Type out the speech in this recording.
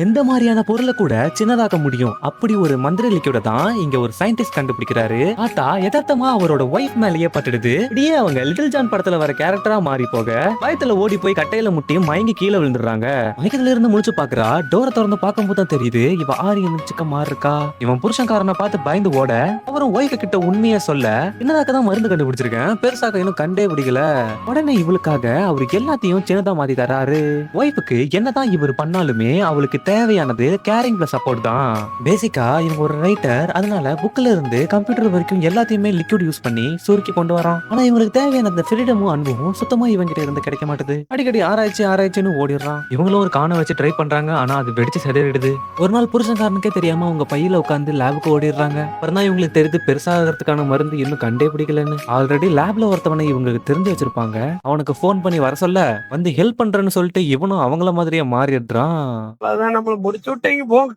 எந்த மாதிரியான பொருளை கூட சின்னதாக்க முடியும் அப்படி ஒரு மந்திர லிக்விட தான் இங்க ஒரு சயின்டிஸ்ட் கண்டுபிடிக்கிறாரு. ஆத்தா யதார்த்தமா அவரோட ஒய்ஃப் மேலேயே பட்டுடுது. இப்படியே அவங்க லிட்டில் ஜான் படத்துல வர கேரக்டரா மாறி போக பயத்துல ஓடி போய் கட்டையில முட்டி மயங்கி கீழே விழுந்துடுறாங்க. மயக்கத்துல இருந்து முழிச்சு பாக்குறா. டோரை திறந்து பார்க்கும்போது தான் தெரியுது இவ ஆரியன் நிச்சக்க மாறி இருக்கா. இவன் புருஷன்காரனை பார்த்து பயந்து ஓட அவரும் ஒய்ஃப் கிட்ட உண்மையை சொல்ல சின்னதாக்க தான் மருந்து கண்டுபிடிச்சிருக்கேன், பெருசாக்க இன்னும் கண்டே பிடிக்கல. உடனே இவளுக்காக அவருக்கு எல்லாத்தையும் சின்னதா மாத்தி தராரு. ஒய்ஃபுக்கு என்னதான் இவர் பண்ணாலுமே அவளுக்கு தேவையானது கேரிங் பிளஸ் சப்போர்ட் தான். பேசிக்கா இவங்க ஒரு ரைட்டர், அதனால புக்ல இருந்து கம்ப்யூட்டர் வரைக்கும் எல்லாத்தையுமே லிக்விட் யூஸ் பண்ணி சுருக்கி கொண்டு வரான். ஆனா இவங்களுக்கு தேவையான அந்த ஃப்ரீடமும் அன்பும் சுத்தமா இவங்கிட்ட இருந்து கிடைக்க மாட்டுது. அடிக்கடி ஆராய்ச்சின்னு ஓடிடுறான். இவங்களும் ஒரு காண வச்சு ட்ரை பண்றாங்க, ஆனா அது வெடிச்சு செதறிடுது. ஒரு நாள் புருஷன்காரனுக்கே தெரியாம அவங்க பையில உட்காந்து லேபுக்கு ஓடிடுறாங்க. அப்புறம் தான் இவங்களுக்கு தெரியுது பெருசாகிறதுக்கான மருந்து இன்னும் கண்டே பிடிக்கலன்னு. ஆல்ரெடி லேப்ல ஒருத்தவனை இவங்களுக்கு தெரிஞ்சு வச்சிருப்பாங்க. அவனுக்கு போன் பண்ணி வர சொல்ல வந்து ஹெல்ப் பண்றேன்னு சொல்லிட்டு இவனும் அவங்கள மாதிரியே மாறிடுறான். அதான் நம்மள முடிச்சு விட்டீங்க போங்க.